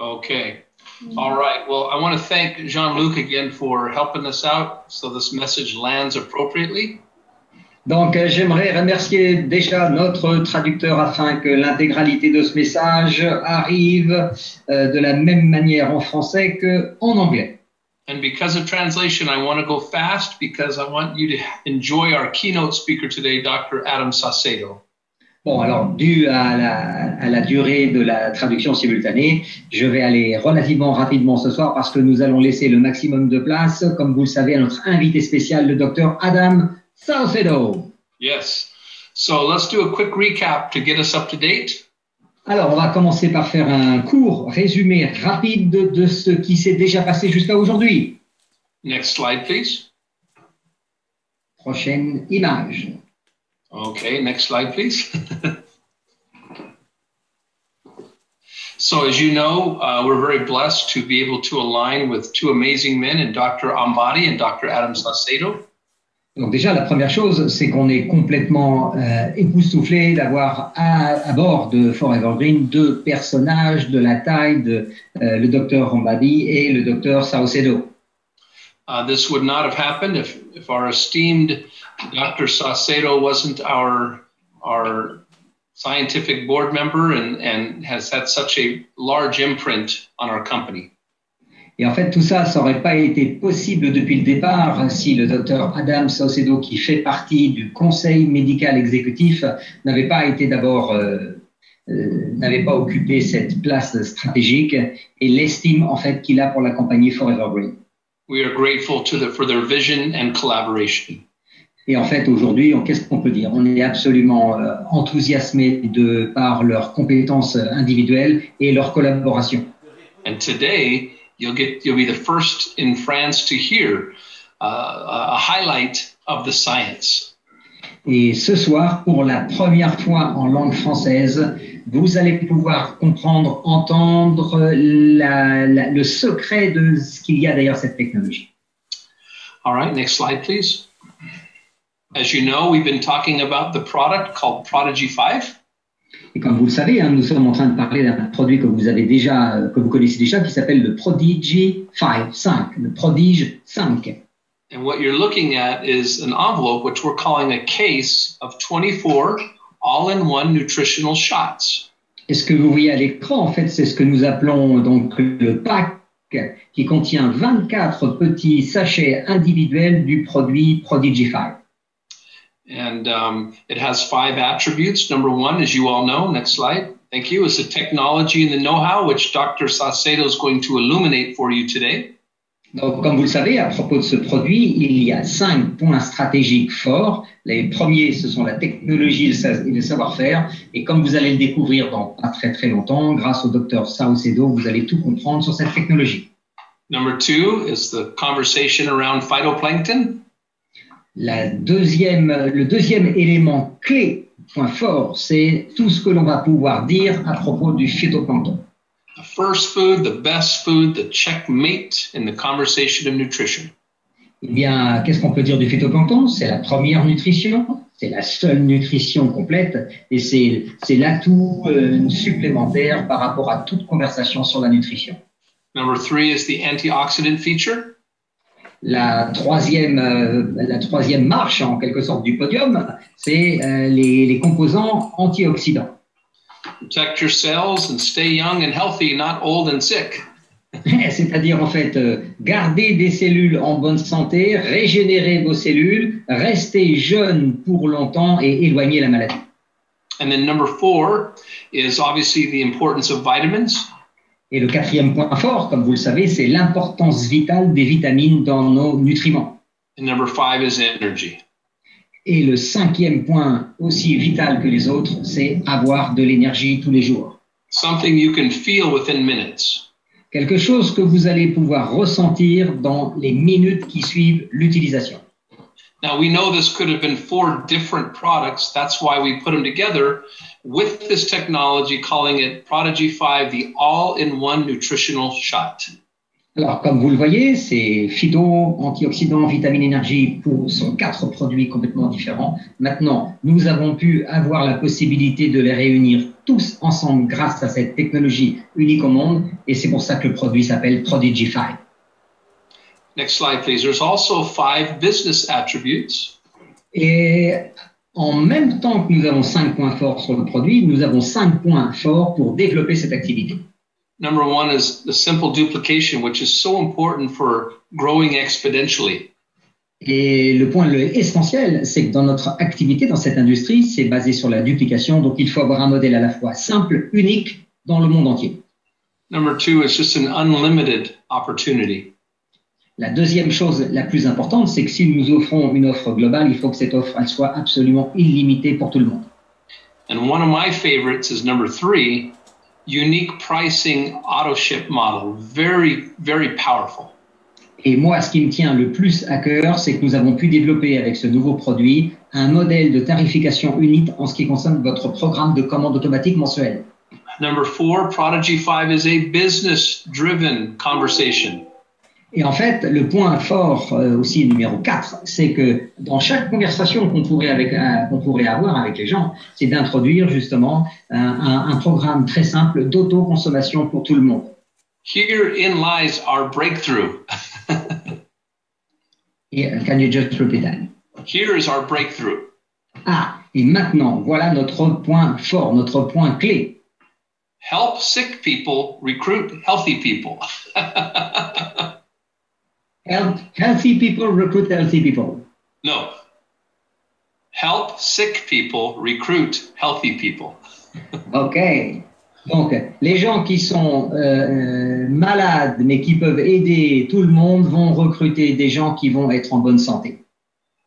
Okay. All right. Well, I want to thank Jean-Luc again for helping us out so this message lands appropriately. Donc, j'aimerais remercier déjà notre traducteur afin que l'intégralité de ce message arrive de la même manière en français qu'en anglais. And because of translation, I want to go fast because I want you to enjoy our keynote speaker today, Dr. Adam Saucedo. Bon, alors, dû à la durée de la traduction simultanée, je vais aller relativement rapidement ce soir parce que nous allons laisser le maximum de place, comme vous le savez, à notre invité spécial, le Dr. Adam Saucedo. Yes. So let's do a quick recap to get us up to date. Alors, on va commencer par faire un court résumé rapide de ce qui s'est déjà passé jusqu'à aujourd'hui. Next slide, please. Prochaine image. Okay, next slide, please. So as you know, we're very blessed to be able to align with two amazing men in Dr. Ambati and Dr. Adam Saucedo. Donc déjà, la première chose, c'est qu'on est complètement époustouflé d'avoir à bord de Forever Green deux personnages de la taille de le Dr. Ambati et le Dr. Saucedo. This would not have happened if our esteemed Dr. Saucedo wasn't our scientific board member and has had such a large imprint on our company. Et en fait, tout ça, ça n'aurait pas été possible depuis le départ si le docteur Adam Saucedo, qui fait partie du conseil médical exécutif, n'avait pas été d'abord, n'avait pas occupé cette place stratégique et l'estime en fait qu'il a pour la compagnie Forever Green. We are grateful for their vision and collaboration. Et en fait, aujourd'hui, qu'est-ce qu'on peut dire? On est absolument enthousiasmé par leurs compétences individuelles et leur collaboration. And today, you'll be the first in France to hear a highlight of the science. Et ce soir, pour la première fois en langue française, vous allez pouvoir comprendre, entendre le secret de ce qu'il y a derrière cette technologie. All right, next slide, please. As you know, we've been talking about the product called Prodigy 5. Et comme vous le savez, nous sommes en train de parler d'un produit que vous connaissez déjà, qui s'appelle le Prodigy 5, le Prodige 5. And what you're looking at is an envelope, which we're calling a case of 24 all-in-one nutritional shots. Et ce que vous voyez à l'écran, en fait, c'est ce que nous appelons donc le pack, qui contient 24 petits sachets individuels du produit Prodigy 5. And it has 5 attributes. Number 1, as you all know, next slide, thank you, is the technology and the know-how, which Dr. Saucedo is going to illuminate for you today. Donc, comme vous le savez, à propos de ce produit, il y a 5 points stratégiques forts. Les premiers, ce sont la technologie et le savoir-faire. Et comme vous allez le découvrir dans pas très très longtemps, grâce au Dr. Saucedo, vous allez tout comprendre sur cette technologie. Number 2 is the conversation around phytoplankton. Le deuxième élément clé, point fort, c'est tout ce que l'on va pouvoir dire à propos du phytoplancton. The first food, the best food, the checkmate in the conversation of nutrition. Eh bien, qu'est-ce qu'on peut dire du phytoplancton? C'est la première nutrition, c'est la seule nutrition complète et c'est l'atout supplémentaire par rapport à toute conversation sur la nutrition. Number 3 is the antioxidant feature. La troisième marche, en quelque sorte, du podium, c'est les composants antioxydants. Protect your cells and stay young and healthy, not old and sick. C'est-à-dire, en fait, garder des cellules en bonne santé, régénérer vos cellules, rester jeune pour longtemps et éloigner la maladie. And then number 4 is obviously the importance of vitamins. Et le quatrième point fort, comme vous le savez, c'est l'importance vitale des vitamines dans nos nutriments. And number 5 is energy. Et le cinquième point, aussi vital que les autres, c'est avoir de l'énergie tous les jours. Something you can feel within minutes. Quelque chose que vous allez pouvoir ressentir dans les minutes qui suivent l'utilisation. Now, we know this could have been 4 different products. That's why we put them together with this technology, calling it Prodigy 5, the all-in-one nutritional shot. Alors, comme vous le voyez, ces phyto, antioxydants, vitamines, énergie sont 4 produits complètement différents. Maintenant, nous avons pu avoir la possibilité de les réunir tous ensemble grâce à cette technologie unique au monde et c'est pour ça que le produit s'appelle Prodigy 5. Next slide, please. There's also 5 business attributes. Et en même temps que nous avons 5 points forts sur le produit, nous avons 5 points forts pour développer cette activité. Number 1 is the simple duplication, which is so important for growing exponentially. Et le point essentiel, c'est que dans notre activité, dans cette industrie, c'est basé sur la duplication. Donc, il faut avoir un modèle à la fois simple, unique, dans le monde entier. Number 2 is just an unlimited opportunity. La deuxième chose la plus importante, c'est que si nous offrons une offre globale, il faut que cette offre elle soit absolument illimitée pour tout le monde. And one of my favorites is number 3, unique pricing auto ship model. Very, very powerful. Et moi, ce qui me tient le plus à cœur, c'est que nous avons pu développer avec ce nouveau produit un modèle de tarification unique en ce qui concerne votre programme de commande automatique mensuelle. Number 4, Prodigy 5 is a business-driven conversation. Et en fait, le point fort aussi numéro 4, c'est que dans chaque conversation qu'on pourrait avoir avec les gens, c'est d'introduire justement un programme très simple d'autoconsommation pour tout le monde. Herein lies our breakthrough. Can you just repeat that? Here is our breakthrough. Ah, et maintenant, voilà notre point fort, notre point clé. Help sick people recruit healthy people. Healthy people recruit healthy people. No. Help sick people recruit healthy people. OK. Donc, les gens qui sont malades, mais qui peuvent aider tout le monde, vont recruter des gens qui vont être en bonne santé.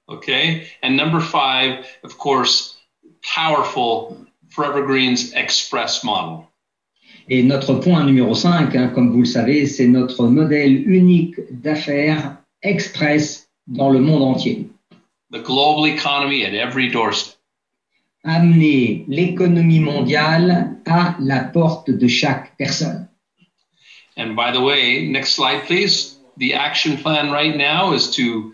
Okay. And number 5, of course, powerful Forever Greens Express model. Et notre point numéro 5, hein, comme vous le savez, c'est notre modèle unique d'affaires express dans le monde entier. The global economy at every doorstep. Amener l'économie mondiale à la porte de chaque personne. And by the way, next slide, please. The action plan right now is to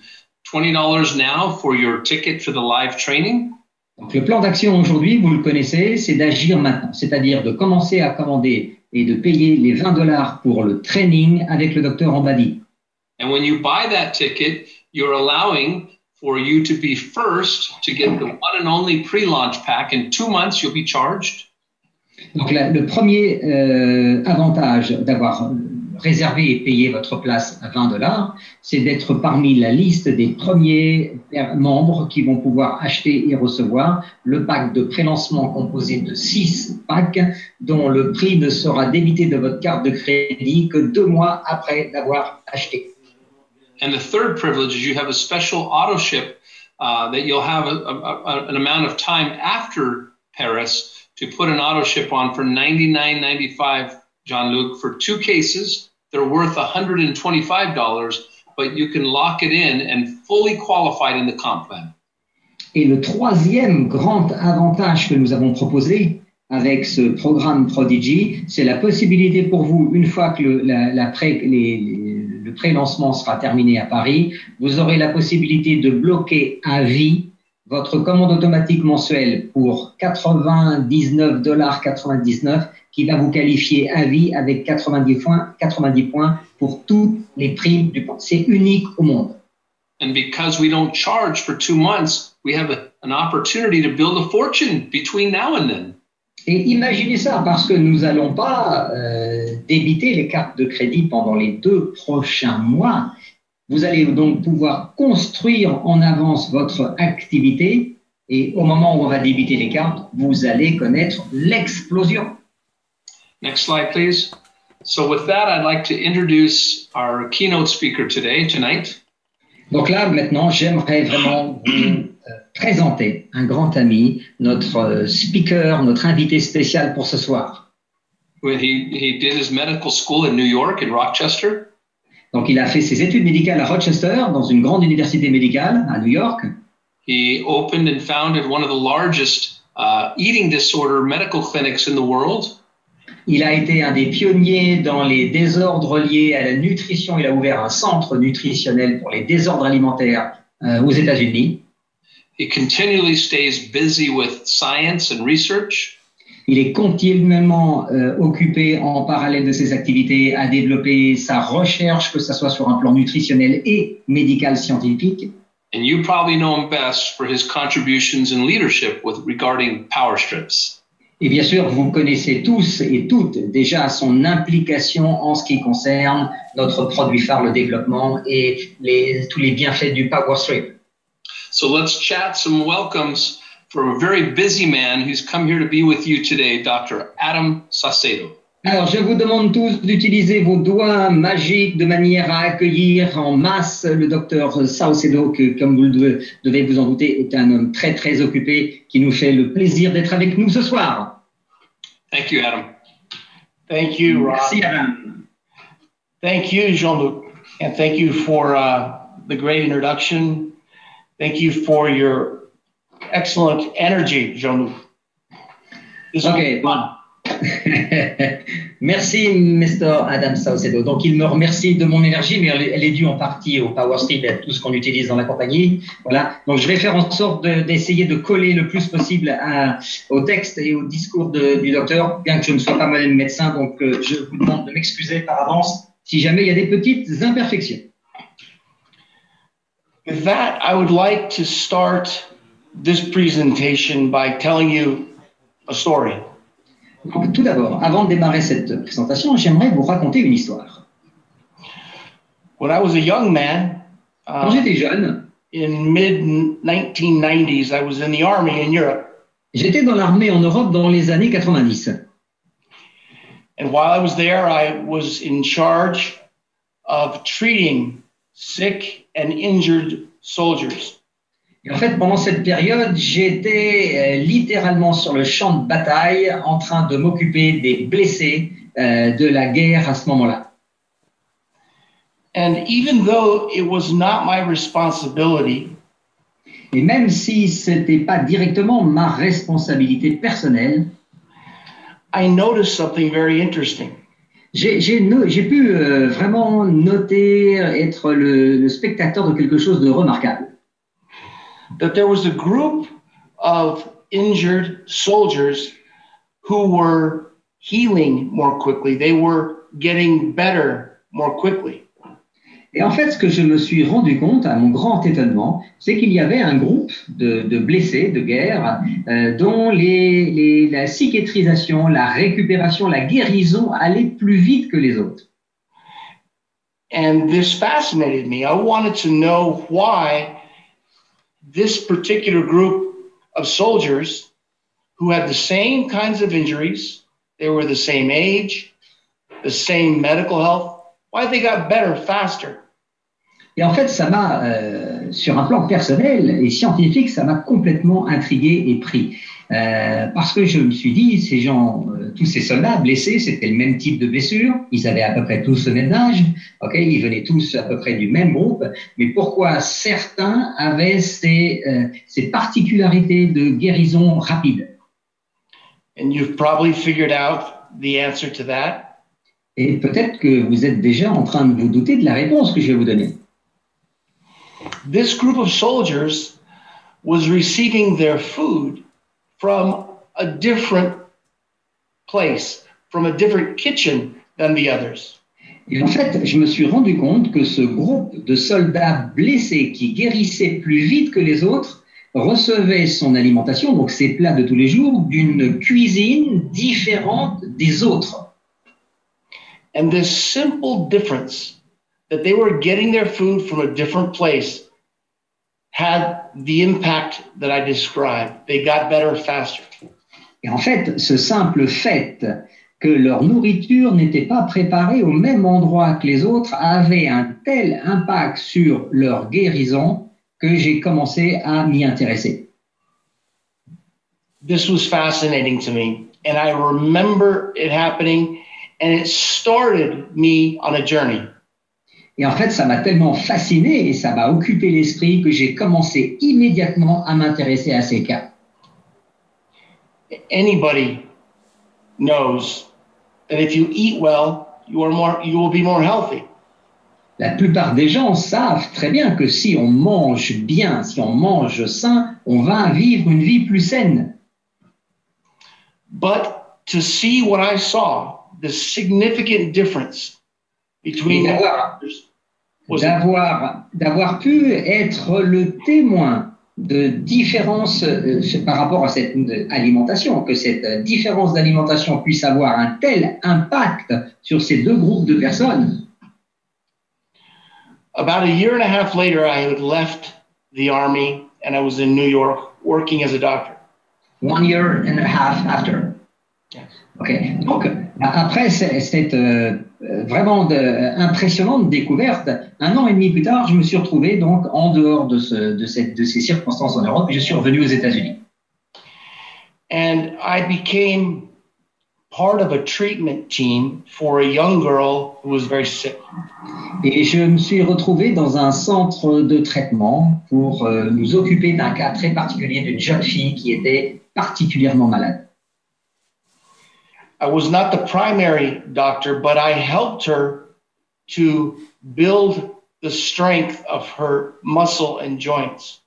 $20 now for your ticket for the live training. Donc, le plan d'action aujourd'hui, vous le connaissez, c'est d'agir maintenant, c'est-à-dire de commencer à commander et de payer les $20 pour le training avec le docteur Ambadi. And when you buy that ticket, you're allowing for you to be first to get the one and only pre-launch pack. In 2 months, you'll be charged. Donc, le premier avantage d'avoir réservé et payé votre place à $20, c'est d'être parmi la liste des premiers membres qui vont pouvoir acheter et recevoir le pack de prélancement composé de 6 packs dont le prix ne sera débité de votre carte de crédit que 2 mois après d'avoir acheté. And the third privilege is you have a special auto ship that you'll have an amount of time after Paris to put an auto ship on for $99.95, Jean-Luc, for 2 cases. They're worth $125, but you can lock it in and fully qualified in the comp plan. Et le troisième grand avantage que nous avons proposé avec ce programme Prodigy, c'est la possibilité pour vous, une fois que le pré-lancement sera terminé à Paris, vous aurez la possibilité de bloquer à vie votre commande automatique mensuelle pour $99.99 qui va vous qualifier à vie avec 90 points pour tous les prix du point. C'est unique au monde. And because we don't charge for 2 months, we have an opportunity to build a fortune between now and then. Et imaginez ça, parce que nous n'allons pas débiter les cartes de crédit pendant les 2 prochains mois. Vous allez donc pouvoir construire en avance votre activité et au moment où on va débiter les cartes, vous allez connaître l'explosion. Next slide, please. So with that, I'd like to introduce our keynote speaker tonight. Donc là, maintenant, j'aimerais vraiment vous présenter un grand ami, notre speaker, notre invité spécial pour ce soir. He did his medical school in New York, in Rochester. Donc, il a fait ses études médicales à Rochester, dans une grande université médicale à New York. He opened and founded one of the largest eating disorder medical clinics in the world. Il a été un des pionniers dans les désordres liés à la nutrition. Il a ouvert un centre nutritionnel pour les désordres alimentaires aux États-Unis. He continually stays busy with science and research. Il est continuellement occupé en parallèle de ses activités à développer sa recherche, que ce soit sur un plan nutritionnel et médical scientifique. And you probably know him best for his contributions in leadership regarding power strips. Et bien sûr, vous connaissez tous et toutes déjà son implication en ce qui concerne notre produit phare, le développement et tous les bienfaits du Power Strip. So let's chat some welcomes for a very busy man who's come here to be with you today, Dr. Adam Saucedo. Alors, je vous demande tous d'utiliser vos doigts magiques de manière à accueillir en masse le docteur Saucedo, que, comme vous le devez vous en douter, est un homme très, très occupé qui nous fait le plaisir d'être avec nous ce soir. Thank you, Adam. Thank you, Rob. Merci, Adam. Thank you, Jean-Luc. And thank you for the great introduction. Thank you for your excellent energy, Jean-Luc. Okay. Merci, Mr. Adam Saucedo. Donc, il me remercie de mon énergie, mais elle est due en partie au Power Strip et à tout ce qu'on utilise dans la compagnie. Voilà. Donc, je vais faire en sorte d'essayer de coller le plus possible au texte et au discours du docteur, bien que je ne sois pas moi-même médecin. Donc, je vous demande de m'excuser par avance si jamais il y a des petites imperfections. With that, I would like to start this presentation by telling you a story. Donc, tout d'abord, avant de démarrer cette présentation, j'aimerais vous raconter une histoire. When I was a young man, Quand j'étais jeune, in mid-1990s, I was in the army in Europe. J'étais dans l'armée en Europe dans les années 90. And while I was there, I was in charge of treating sick and injured soldiers. Et en fait, pendant cette période, j'étais littéralement sur le champ de bataille en train de m'occuper des blessés de la guerre à ce moment-là. And even though it was not my responsibility, Et même si c'était pas directement ma responsabilité personnelle, I noticed something very interesting. j'ai pu vraiment noter, être le spectateur de quelque chose de remarquable. That there was a group of injured soldiers who were healing more quickly. They were getting better more quickly. Et en fait, ce que je me suis rendu compte, à mon grand étonnement, c'est qu'il y avait un groupe de blessés de guerre dont la cicatrisation, la récupération, la guérison allait plus vite que les autres. And this fascinated me. I wanted to know why this particular group of soldiers who had the same kinds of injuries, they were the same age, the same medical health, why they got better faster. Et en fait, ça m'a, sur un plan personnel et scientifique, ça m'a complètement intrigué et pris. Parce que je me suis dit, ces gens, tous ces soldats blessés, c'était le même type de blessure, ils avaient à peu près tous le même âge, okay, ils venaient tous à peu près du même groupe, mais pourquoi certains avaient ces particularités de guérison rapide? And you've probably figured out the answer to that. Et peut-être que vous êtes déjà en train de vous douter de la réponse que je vais vous donner. This group of soldiers was receiving their food from a different place, from a different kitchen than the others. Et en fait, je me suis rendu compte que ce groupe de soldats blessés qui guérissaient plus vite que les autres recevait son alimentation, donc ses plats de tous les jours, d'une cuisine différente des autres. And this simple difference that they were getting their food from a different place had the impact that I described. They got better faster. Et en fait, ce simple fait que leur nourriture n'était pas préparée au même endroit que les autres avait un tel impact sur leur guérison que j'ai commencé à m'y intéresser. This was fascinating to me, and I remember it happening, and it started me on a journey. Et en fait, ça m'a tellement fasciné et ça m'a occupé l'esprit que j'ai commencé immédiatement à m'intéresser à ces cas. Anybody knows that if you eat well, you will be more healthy. La plupart des gens savent très bien que si on mange bien, si on mange sain, on va vivre une vie plus saine. But to see what I saw, the significant difference between d'avoir pu être le témoin de différences par rapport à cette alimentation, que cette différence d'alimentation puisse avoir un tel impact sur ces deux groupes de personnes. About a year and a half later, I had left the Army and I was in New York working as a doctor. 1 year and a half after. Yes. Okay. Donc, après cette vraiment impressionnante découverte, 1 an et demi plus tard, je me suis retrouvé donc en dehors de ces circonstances en Europe et je suis revenu aux États-Unis. And I became part of a treatment team for a young girl who was very sick. Et je me suis retrouvé dans un centre de traitement pour nous occuper d'un cas très particulier d'une jeune fille qui était particulièrement malade. I was not the primary doctor, but I helped her to build the strength of her muscle and joints.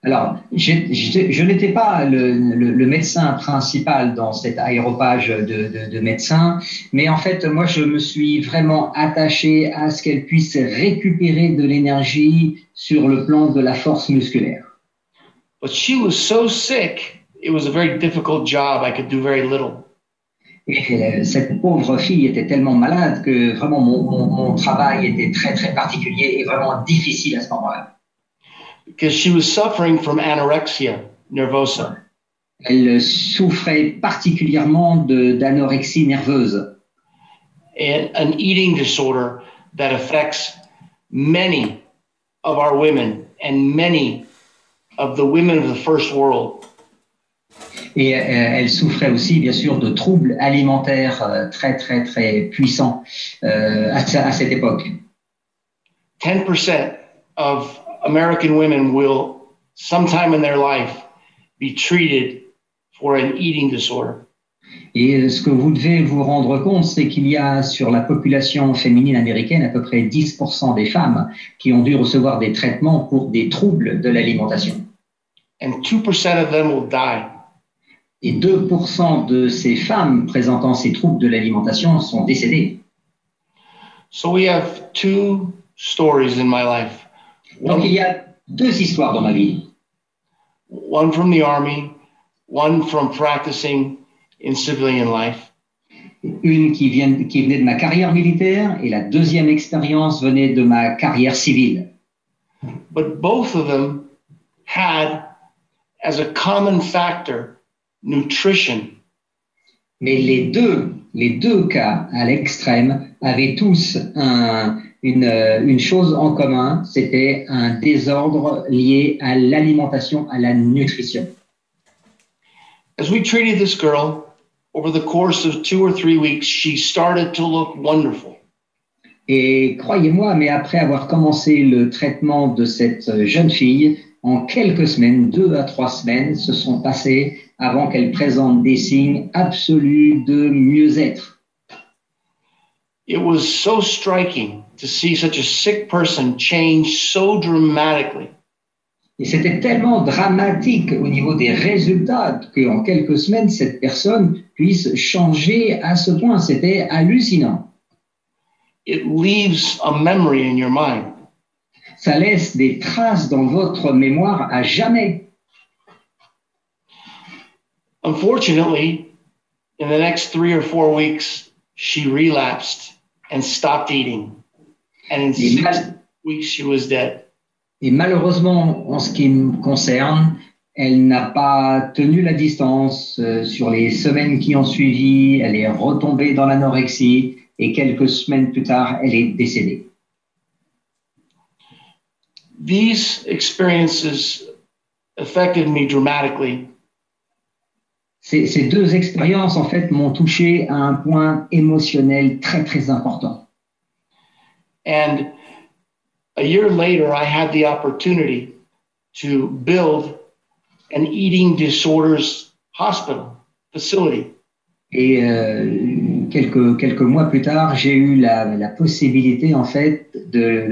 Alors, je n'étais pas le médecin principal dans cet aéropage de médecins, mais en fait, moi, je me suis vraiment attaché à ce qu'elle puisse récupérer de l'énergie sur le plan de la force musculaire. But she was so sick, it was a very difficult job. I could do very little. Et cette pauvre fille était tellement malade que vraiment mon travail était très, très particulier et vraiment difficile à ce moment-là. Because she was suffering from anorexia nervosa. Elle souffrait particulièrement d'anorexie nerveuse. And an eating disorder that affects many of our women and many of the women of the first world. Et elle souffrait aussi, bien sûr, de troubles alimentaires très, très, très puissants à cette époque. 10% of American women will, sometime in their life, be treated for an eating disorder. Et ce que vous devez vous rendre compte, c'est qu'il y a sur la population féminine américaine à peu près 10% des femmes qui ont dû recevoir des traitements pour des troubles de l'alimentation. And 2% of them will die. Et 2% de ces femmes présentant ces troubles de l'alimentation sont décédées. So we have two stories in my life. Donc il y a 2 histoires dans ma vie. One from the Army, one from practicing in civilian life. Une qui venait de ma carrière militaire et la deuxième expérience venait de ma carrière civile. But both of them had as a common factor nutrition. Mais les deux cas à l'extrême avaient tous une chose en commun, c'était un désordre lié à l'alimentation, à la nutrition. As we treated this girl, over the course of 2 or 3 weeks, she started to look wonderful. Et croyez-moi, mais après avoir commencé le traitement de cette jeune fille, en quelques semaines, 2 à 3 semaines, se sont passées avant qu'elle présente des signes absolus de mieux-être. It was so striking to see such a sick person change so dramatically. Et c'était tellement dramatique au niveau des résultats qu'en quelques semaines, cette personne puisse changer à ce point. C'était hallucinant. It leaves a memory in your mind. Ça laisse des traces dans votre mémoire à jamais. Unfortunately, in the next 3 or 4 weeks, she relapsed and stopped eating. And in 6 weeks, she was dead. Et malheureusement, en ce qui me concerne, elle n'a pas tenu la distance. Sur les semaines qui ont suivi, elle est retombée dans l'anorexie et quelques semaines plus tard, elle est décédée. These experiences affected me dramatically. Ces 2 expériences, en fait, m'ont touché à un point émotionnel très, très important. And a year later, I had the opportunity to build an eating disorders hospital facility. Et quelques mois plus tard, j'ai eu la possibilité, en fait, de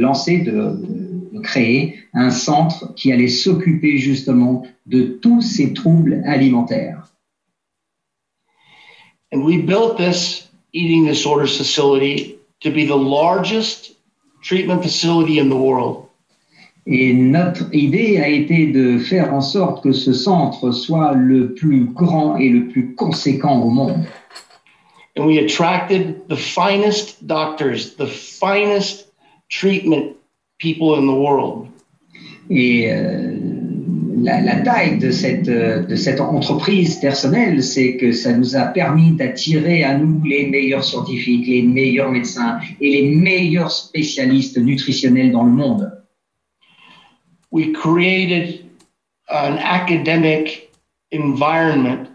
créer un centre qui allait s'occuper justement de tous ces troubles alimentaires. And we built this eating disorders facility to be the largest treatment facility in the world. Et notre idée a été de faire en sorte que ce centre soit le plus grand et le plus conséquent au monde. And we attracted the finest doctors, the finest treatment people in the world. Et la taille de cette entreprise personnelle, c'est que ça nous a permis d'attirer à nous les meilleurs scientifiques, les meilleurs médecins et les meilleurs spécialistes nutritionnels dans le monde. We created an academic environment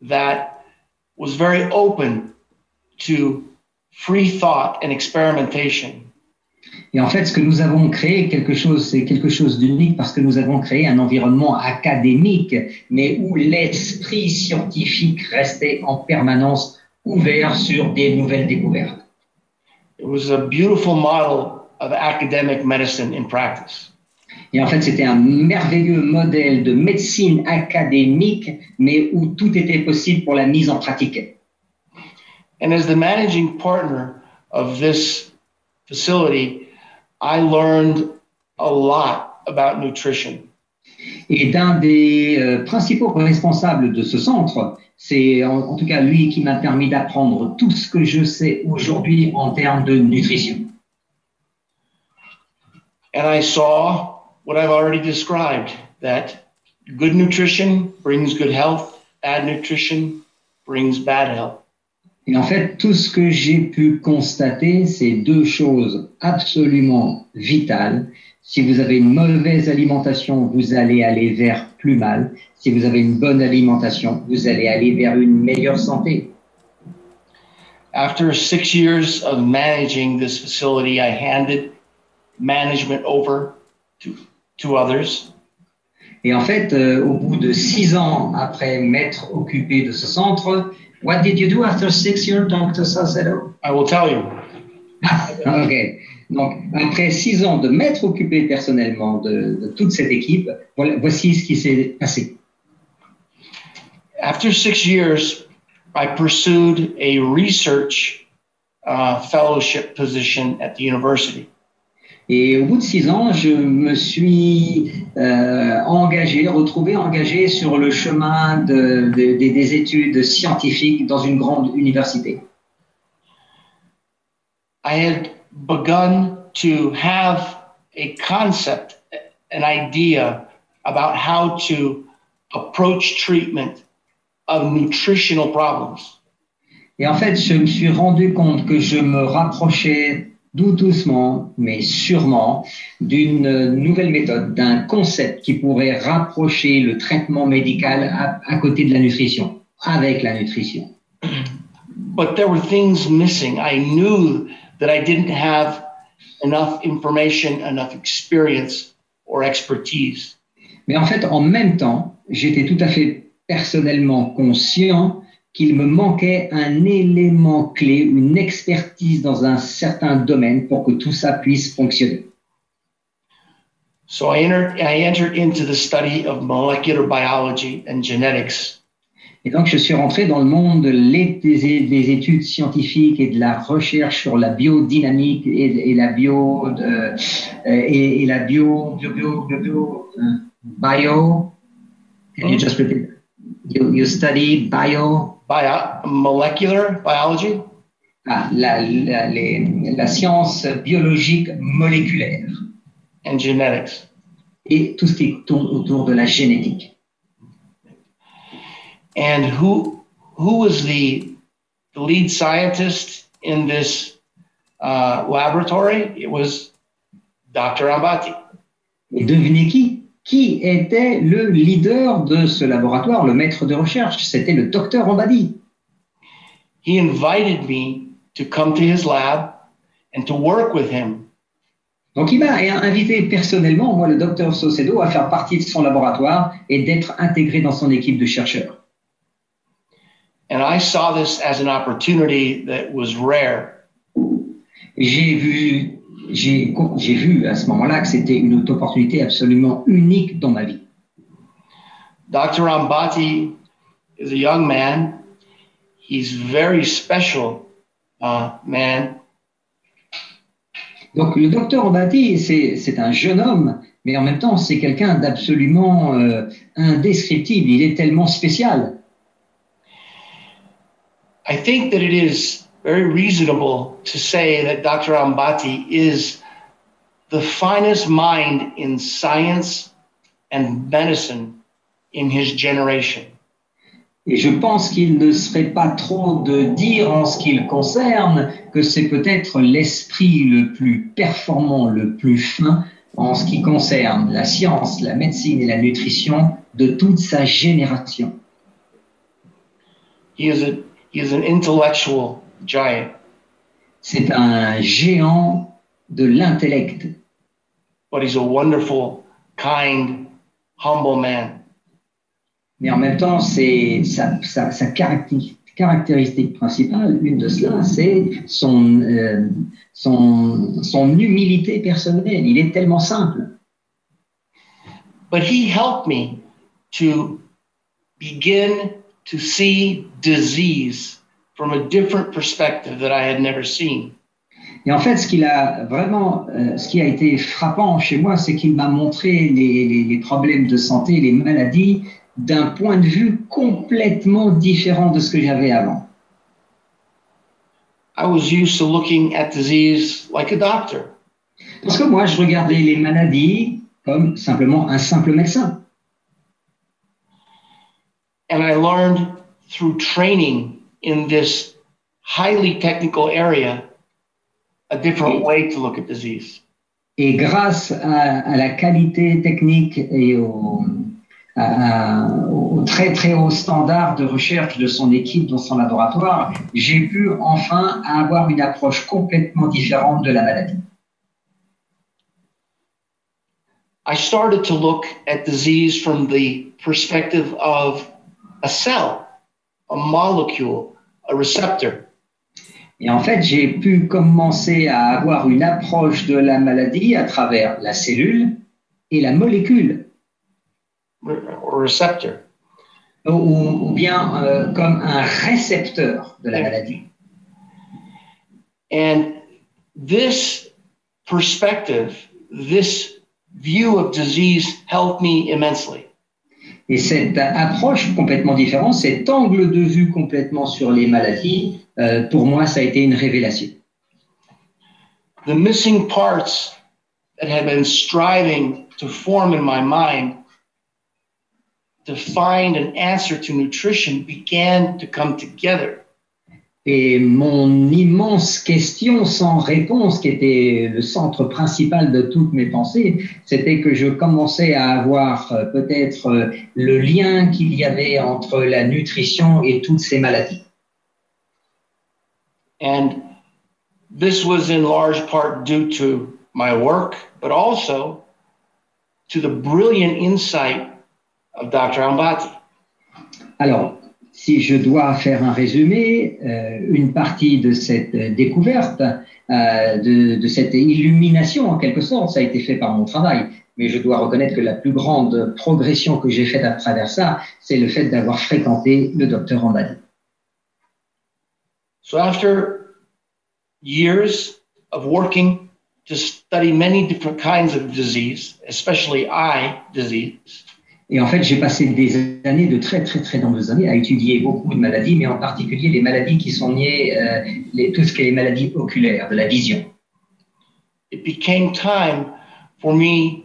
that was very open to free thought and experimentation. Et en fait, ce que nous avons créé, c'est quelque chose d'unique parce que nous avons créé un environnement académique, mais où l'esprit scientifique restait en permanence ouvert sur des nouvelles découvertes. It was a beautiful model of academic medicine in practice. Et en fait, c'était un merveilleux modèle de médecine académique, mais où tout était possible pour la mise en pratique. And as the managing partner of this facility, I learned a lot about nutrition. Et d'un des principaux responsables de ce centre, c'est en tout cas lui qui m'a permis d'apprendre tout ce que je sais aujourd'hui en termes de nutrition. And I saw what I've already described, that good nutrition brings good health, bad nutrition brings bad health. Et en fait, tout ce que j'ai pu constater, c'est deux choses absolument vitales. Si vous avez une mauvaise alimentation, vous allez aller vers plus mal. Si vous avez une bonne alimentation, vous allez aller vers une meilleure santé. After 6 years of managing this facility, I handed management over to others. Et en fait, au bout de 6 ans après m'être occupé de ce centre, what did you do after 6 years, Dr. Saucedo? I will tell you. OK. Donc, après 6 ans de m'être occupé personnellement de toute cette équipe, voici ce qui s'est passé. After 6 years, I pursued a research fellowship position at the university. Et au bout de 6 ans, je me suis retrouvé engagé sur le chemin des études scientifiques dans une grande université. I had begun to have a concept, an idea about how to approach treatment of nutritional problems. Et en fait, je me suis rendu compte que je me rapprochais doucement, mais sûrement, d'une nouvelle méthode, d'un concept qui pourrait rapprocher le traitement médical à côté de la nutrition, avec la nutrition. But there were things missing. I knew that I didn't have enough information, enough experience or expertise. Mais en fait, en même temps, j'étais tout à fait personnellement conscient qu'il me manquait un élément clé, une expertise dans un certain domaine pour que tout ça puisse fonctionner. So I entered into the study of molecular biology and genetics. Et donc, je suis rentré dans le monde des études scientifiques et de la recherche sur la biodynamique et la bio. Can you just repeat? You study molecular biology? La science biologique moléculaire. And genetics. Et tout ce qui tourne autour de la génétique. And who was the lead scientist in this laboratory? It was Dr. Ambati. Et devinez qui? Qui était le leader de ce laboratoire, le maître de recherche? C'était le docteur Ambati. He invited me to come to his lab and to work with him. Donc il m'a invité personnellement, moi le docteur Saucedo, à faire partie de son laboratoire et d'être intégré dans son équipe de chercheurs. And I saw this as an opportunity that was rare. J'ai vu à ce moment-là que c'était une opportunité absolument unique dans ma vie. Dr. Ambati is a young man. he's very special man. Donc le docteur Ambati, c'est un jeune homme, mais en même temps c'est quelqu'un d'absolument indescriptible. Il est tellement spécial. I think that it is very reasonable to say that Dr. Ambati is the finest mind in science and medicine in his generation. Et je pense qu'il ne serait pas trop de dire en ce qui le concerne que c'est peut-être l'esprit le plus performant, le plus fin en ce qui concerne la science, la médecine et la nutrition de toute sa génération. He is an intellectual giant. C'est un géant de l'intellect. But he's a wonderful, kind, humble man. Mais en même temps, c'est sa caractéristique principale, une de cela, c'est son humilité personnelle. Il est tellement simple. But he helped me to begin to see disease from a different perspective that I had never seen. Et en fait, ce qui a été frappant chez moi, c'est qu'il m'a montré les problèmes de santé, les maladies, d'un point de vue complètement différent de ce que j'avais avant. I was used to looking at disease like a doctor. Parce que moi, je regardais les maladies comme simplement un simple médecin. And I learned through training in this highly technical area a different way to look at disease. Et grâce à la qualité technique et au très très haut standard de recherche de son équipe dans son laboratoire, j'ai pu enfin avoir une approche complètement différente de la maladie. I started to look at disease from the perspective of a cell, a molecule, a receptor. Et en fait, j'ai pu commencer à avoir une approche de la maladie à travers la cellule et la molécule. Or receptor. Ou bien comme un récepteur de la maladie. And this perspective, this view of disease helped me immensely. Et cette approche complètement différente, cet angle de vue complètement sur les maladies, pour moi, ça a été une révélation. The missing parts that had been striving to form in my mind to find an answer to nutrition began to come together. Et mon immense question sans réponse, qui était le centre principal de toutes mes pensées, c'était que je commençais à avoir peut-être le lien qu'il y avait entre la nutrition et toutes ces maladies. And this was in large part due to my work, but also to the brilliant insight of Dr. Ambati. Alors, si je dois faire un résumé, une partie de cette découverte, de cette illumination en quelque sorte, ça a été fait par mon travail. Mais je dois reconnaître que la plus grande progression que j'ai faite à travers ça, c'est le fait d'avoir fréquenté le docteur Ambati. So after years of working to study many different kinds of disease, especially eye disease, et en fait, j'ai passé des années, de très très nombreuses années, à étudier beaucoup de maladies, mais en particulier les maladies qui sont liées, tout ce qui est les maladies oculaires, de la vision. It became time for me,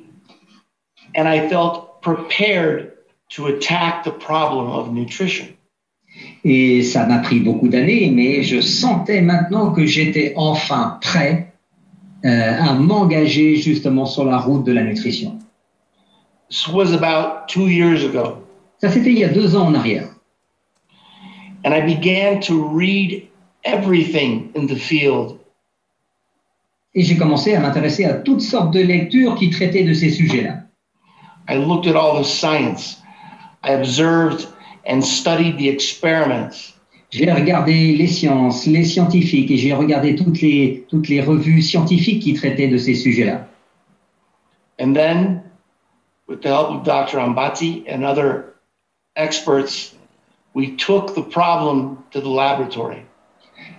and I felt prepared to attack the problem of nutrition. Et ça m'a pris beaucoup d'années, mais je sentais maintenant que j'étais enfin prêt à m'engager justement sur la route de la nutrition. This was about 2 years ago. Ça, c'était il y a 2 ans en arrière. And I began to read everything in the field. Et j'ai commencé à m'intéresser à toutes sortes de lectures qui traitaient de ces sujets-là. I looked at all the science. I observed and studied the experiments. J'ai regardé les sciences, les scientifiques, et j'ai regardé toutes les revues scientifiques qui traitaient de ces sujets-là. And then, with the help of Dr. Ambati and other experts, we took the problem to the laboratory.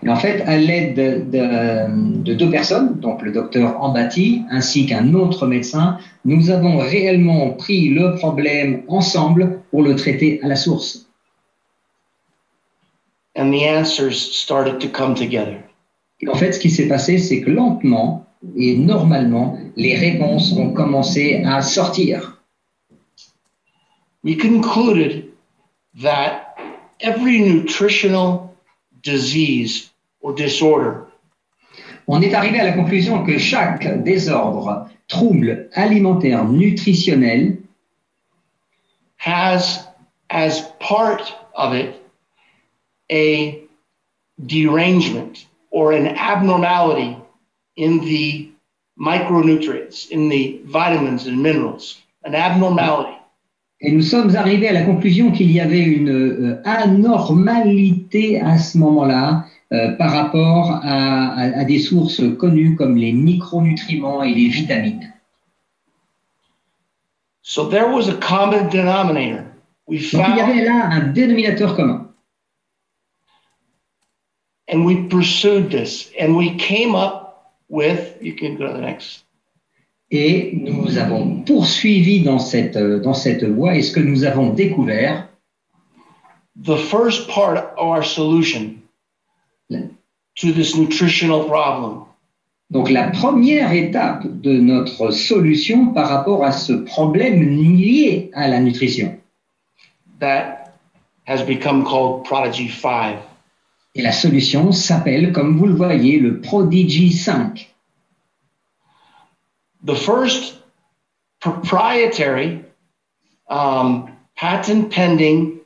Et en fait, à l'aide de deux personnes, donc le docteur Ambati ainsi qu'un autre médecin, nous avons réellement pris le problème ensemble pour le traiter à la source. And the answers started to come together. Et en fait, ce qui s'est passé, c'est que lentement et normalement, les réponses ont commencé à sortir. We concluded that every nutritional disease or disorder On est arrivé à la conclusion que chaque désordre, trouble alimentaire, nutritionnel, has as part of it a derangement or an abnormality in the micronutrients, in the vitamins and minerals, an abnormality. et nous sommes arrivés à la conclusion qu'il y avait une anormalité à ce moment-là par rapport à des sources connues comme les micronutriments et les vitamines. So there was a common denominator. We Donc il y avait found là un dénominateur commun. and we pursued this and we came up with, you can go to the next. Et nous avons poursuivi dans cette voie et ce que nous avons découvert, The first part of our solution to this nutritional problem donc la première étape de notre solution par rapport à ce problème lié à la nutrition. that has become called Prodigy 5. Et la solution s'appelle, comme vous le voyez, le Prodigy 5. The first proprietary, patent pending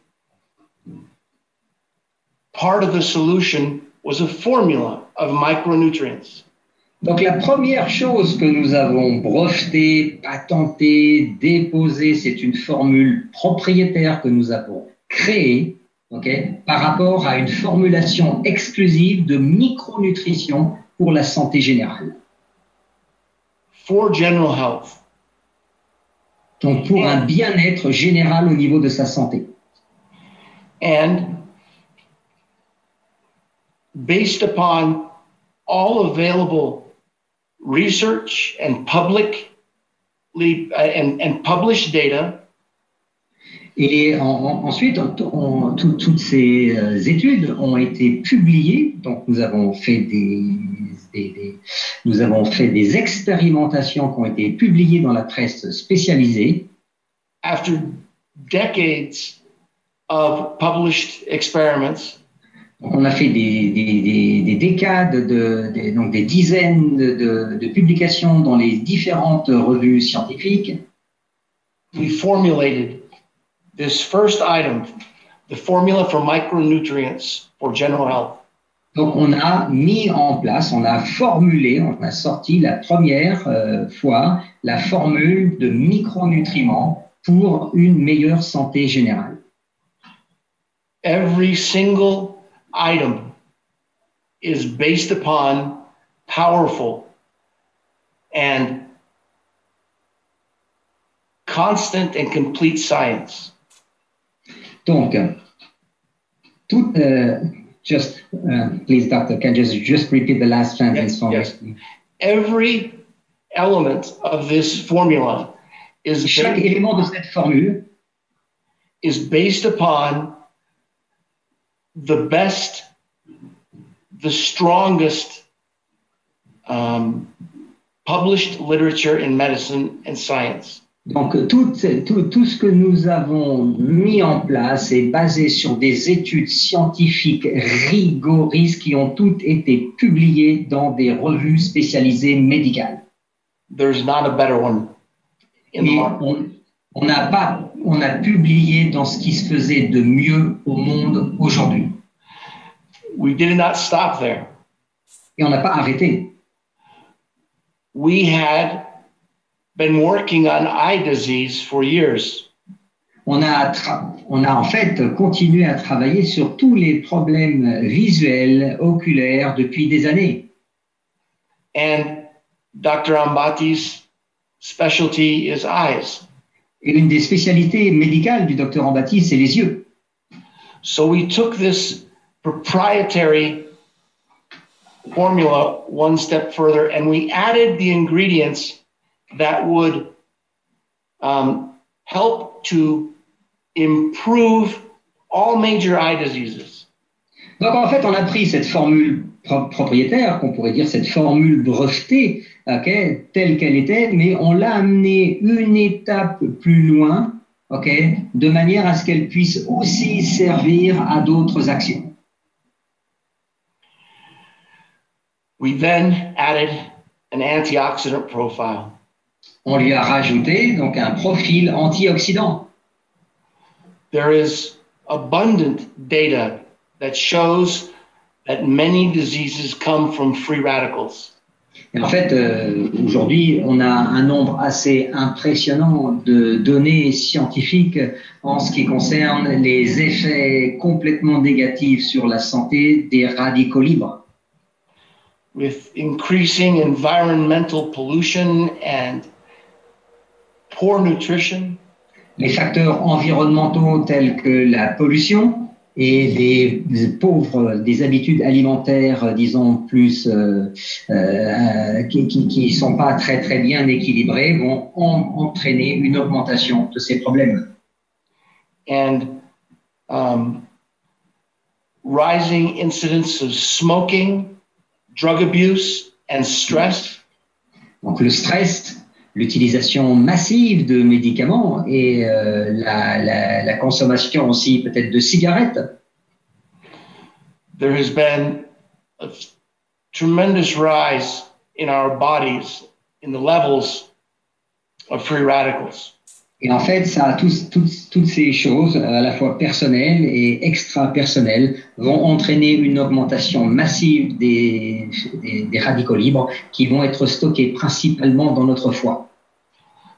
part of the solution was a formula of micronutrients. Donc la première chose que nous avons brevetée, patentée, déposée, c'est une formule propriétaire que nous avons créée, par rapport à une formulation exclusive de micronutrition pour la santé générale. For general health. Donc pour un bien-être général au niveau de sa santé. And based upon all available research and publicly and published data, Et ensuite, toutes ces études ont été publiées. Donc, nous avons fait des expérimentations qui ont été publiées dans la presse spécialisée. after decades of published experiments, On a fait des décades, donc des dizaines de publications dans les différentes revues scientifiques. we formulated this first item, the formula for micronutrients for general health. Donc, on a mis en place, on a formulé, on a sorti la première fois la formule de micronutriments pour une meilleure santé générale. Every single item is based upon powerful and constant and complete science. Donc, please, doctor, can you just repeat the last sentence for Yes. me? Every element of this formula is Chaque élément de cette formule based upon the best, the strongest published literature in medicine and science. Donc, tout ce que nous avons mis en place est basé sur des études scientifiques rigoristes qui ont toutes été publiées dans des revues spécialisées médicales. There's not a better one in the Et market. on a publié dans ce qui se faisait de mieux au monde aujourd'hui. We did not stop there. Et on n'a pas arrêté. We had been working on eye disease for years. On a en fait continué à travailler sur tous les problèmes visuels, oculaires depuis des années. And Dr. Ambati's specialty is eyes. Et une des spécialités médicales du docteur Ambati, c'est les yeux. So we took this proprietary formula one step further, and we added the ingredients that would help to improve all major eye diseases. Donc en fait, on a pris cette formule propriétaire, qu'on pourrait dire cette formule brevetée, okay, telle qu'elle était, mais on l'a amenée une étape plus loin, okay, de manière à ce qu'elle puisse aussi servir à d'autres actions. We then added an antioxidant profile. On lui a rajouté donc un profil antioxydant. There is abundant data that shows that many diseases come from free radicals. Et en fait, aujourd'hui, on a un nombre assez impressionnant de données scientifiques en ce qui concerne les effets complètement négatifs sur la santé des radicaux libres. With increasing environmental pollution and poor nutrition, les facteurs environnementaux tels que la pollution et des habitudes alimentaires, disons, plus qui sont pas très très bien équilibrées, vont entraîner une augmentation de ces problèmes. And rising incidence of smoking, drug abuse, and stress. Donc le stress, l'utilisation massive de médicaments et la consommation aussi peut-être de cigarettes. There has been a tremendous rise in our bodies in the levels of free radicals. Et en fait, ça, toutes ces choses, à la fois personnelles et extra-personnelles, vont entraîner une augmentation massive des radicaux libres qui vont être stockés principalement dans notre foie.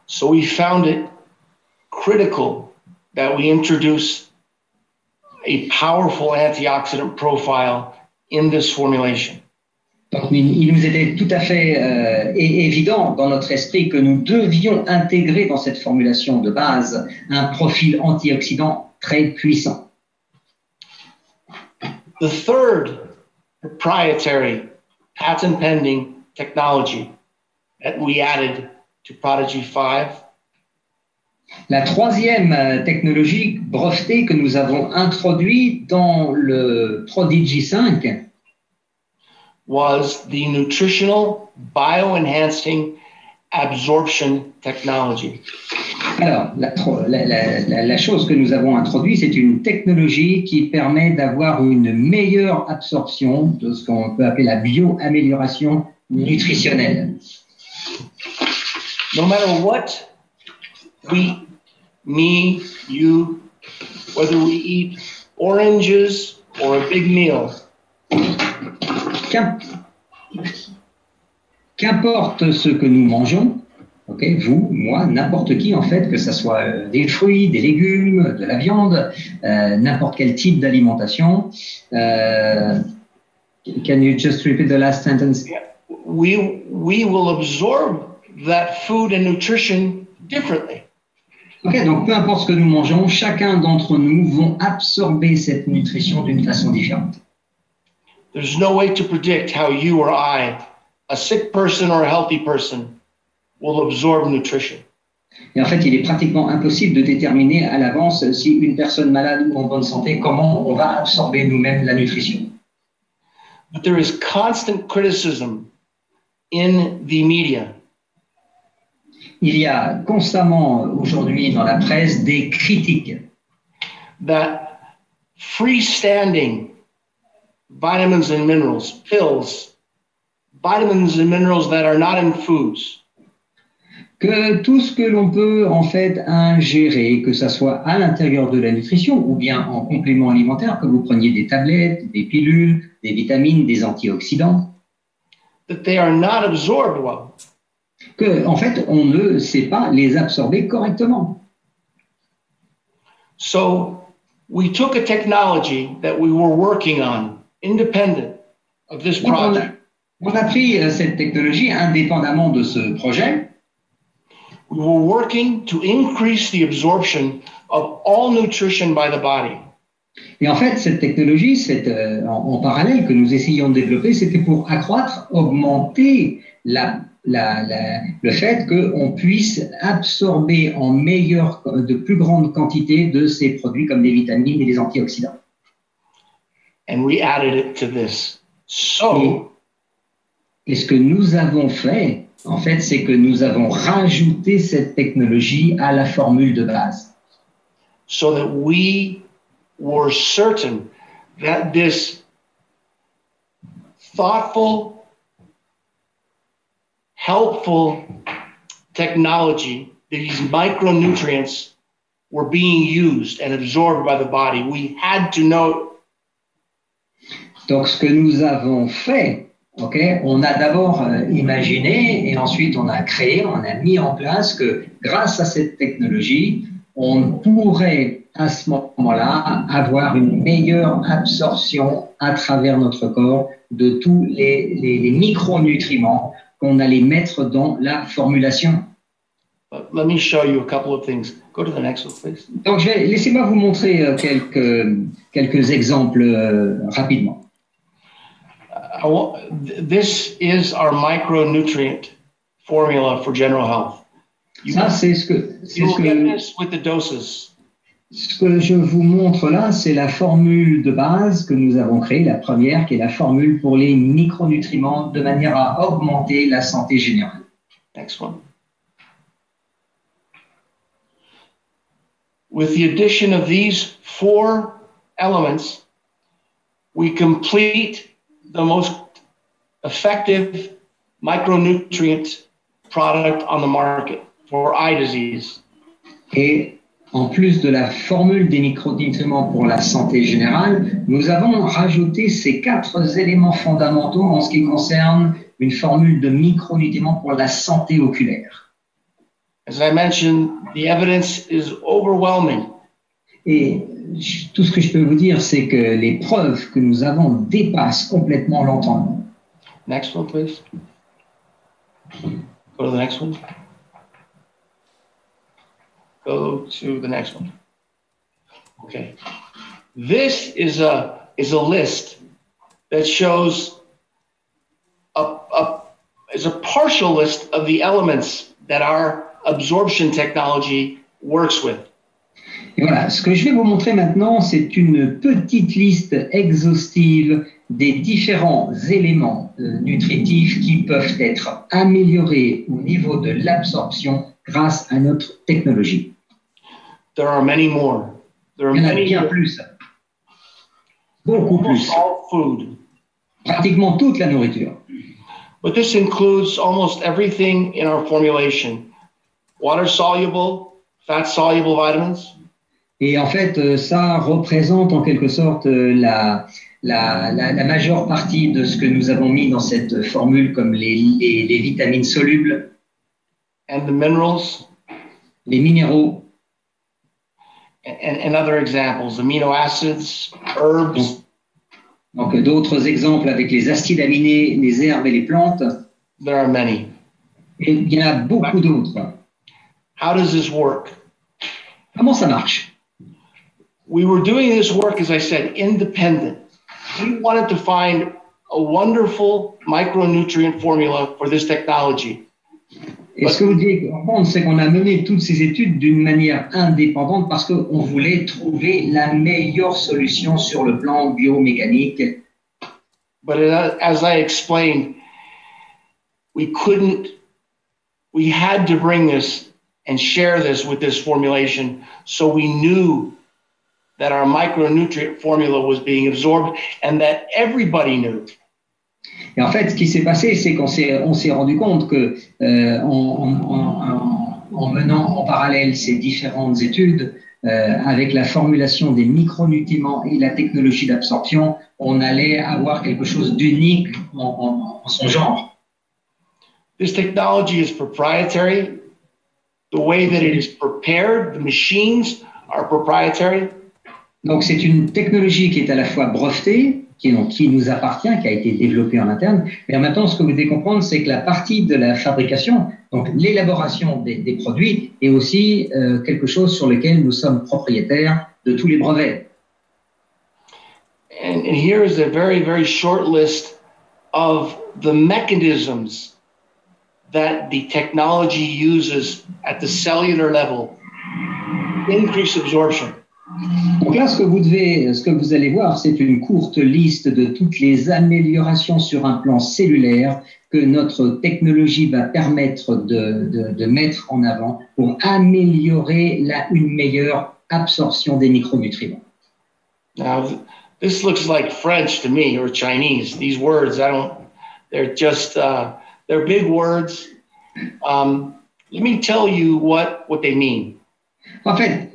So we found it critical that we introduce a powerful antioxidant profile in this formulation. Donc, il nous était tout à fait évident dans notre esprit que nous devions intégrer dans cette formulation de base un profil antioxydant très puissant. The third proprietary patent pending technology that we added to Prodigy 5 La troisième technologie brevetée que nous avons introduite dans le Prodigy 5 was the nutritional bioenhancing absorption technology. Alors, la chose que nous avons introduite, c'est une technologie qui permet d'avoir une meilleure absorption de ce qu'on peut appeler la bioamélioration nutritionnelle. No matter what we, me, you, whether we eat oranges or a big meal, qu'importe ce que nous mangeons, okay, vous, moi, n'importe qui en fait, que ce soit des fruits, des légumes, de la viande, n'importe quel type d'alimentation. Can you just repeat the last sentence? We will absorb that food and nutrition differently. Ok, donc peu importe ce que nous mangeons, chacun d'entre nous vont absorber cette nutrition d'une façon différente. There's no way to predict how you or I, a sick person or a healthy person, will absorb nutrition. Et en fait, il est pratiquement impossible de déterminer à l'avance si une personne malade ou en bonne santé, comment on va absorber nous-mêmes la nutrition. But there is constant criticism in the media. Il y a constamment aujourd'hui dans la presse des critiques that freestanding vitamins and minerals, pills, vitamins and minerals that are not in foods, que tout ce que l'on peut en fait ingérer, que ça soit à l'intérieur de la nutrition ou bien en complément alimentaire, que vous preniez des tablettes, des pilules, des vitamines, des antioxydants, that they are not absorbed well. Que en fait on ne sait pas les absorber correctement. So we took a technology that we were working on, independent of this project. On a pris cette technologie indépendamment de ce projet. We were working to increase the absorption of all nutrition by the body. Et en fait, cette technologie, en parallèle que nous essayons de développer, c'était pour accroître, augmenter le fait qu'on puisse absorber de plus grandes quantités de ces produits comme les vitamines et les antioxydants. And we added it to this. So, et ce que nous avons fait, en fait, c'est que nous avons rajouté cette technologie à la formule de base. So that we were certain that this thoughtful, helpful technology, these micronutrients were being used and absorbed by the body. We had to know. Donc, ce que nous avons fait, on a d'abord imaginé et ensuite on a créé, on a mis en place que grâce à cette technologie, on pourrait à ce moment-là avoir une meilleure absorption à travers notre corps de tous les micronutriments qu'on allait mettre dans la formulation. Let me show you a couple of things. Go to the next one, please. Donc, laissez-moi vous montrer quelques exemples rapidement. This is our micronutrient formula for general health. Ça, c'est ce que je vous montre là, c'est la formule de base que nous avons créée, la première, qui est la formule pour les micronutriments de manière à augmenter la santé générale. Next one. With the addition of these 4 elements, we complete the most effective micronutrient product on the market for eye disease. Et en plus de la formule des micronutriments pour la santé générale, nous avons rajouté ces 4 éléments fondamentaux en ce qui concerne une formule de micronutriments pour la santé oculaire. As I mentioned, the evidence is overwhelming. Et tout ce que je peux vous dire, c'est que les preuves que nous avons dépassent complètement l'entendement. Next one, please. Go to the next one. Go to the next one. Okay. This is a list that shows is a partial list of the elements that our absorption technology works with. Et voilà, ce que je vais vous montrer maintenant, c'est une petite liste exhaustive des différents éléments nutritifs qui peuvent être améliorés au niveau de l'absorption grâce à notre technologie. There are many more. There are Il y en a many bien more. plus. Beaucoup plus. All food. Pratiquement toute la nourriture. But this includes almost everything in our formulation. Water soluble, fat soluble vitamins. Et en fait, ça représente en quelque sorte la majeure partie de ce que nous avons mis dans cette formule comme les vitamines solubles, And the minerals. les minéraux, and other examples, amino acids, herbs. donc d'autres exemples avec les acides aminés, les herbes et les plantes. There are many. Et il y en a beaucoup d'autres. How does this work? Comment ça marche? We were doing this work, as I said, independent. We wanted to find a wonderful micronutrient formula for this technology. Et ce que vous devez comprendre, c'est qu'on a mené toutes ces études d'une manière indépendante parce qu'on voulait trouver la meilleure solution sur le plan biomécanique. But as I explained, we had to bring this and share this with this formulation so we knew that our micronutrient formula was being absorbed and that everybody knew. Et en fait, ce qui s'est passé, c'est qu'on s'est rendu compte que en menant en parallèle ces différentes études, avec la formulation des micronutriments et la technologie d'absorption, on allait avoir quelque chose d'unique en son genre. This technology is proprietary. The way that it is prepared, the machines are proprietary. Donc c'est une technologie qui est à la fois brevetée, qui nous appartient, qui a été développée en interne, mais en même temps, ce que vous devez comprendre, c'est que la partie de la fabrication, donc l'élaboration des produits, est aussi quelque chose sur lequel nous sommes propriétaires de tous les brevets. And here is a very, very short list of the mechanisms that the technology uses at the cellular level. Increase absorption. Donc là, ce que vous allez voir, c'est une courte liste de toutes les améliorations sur un plan cellulaire que notre technologie va permettre de mettre en avant pour améliorer une meilleure absorption des micronutriments. Now, this looks like French to me or Chinese. These words, they're just, they're big words. Let me tell you what they mean. En fait,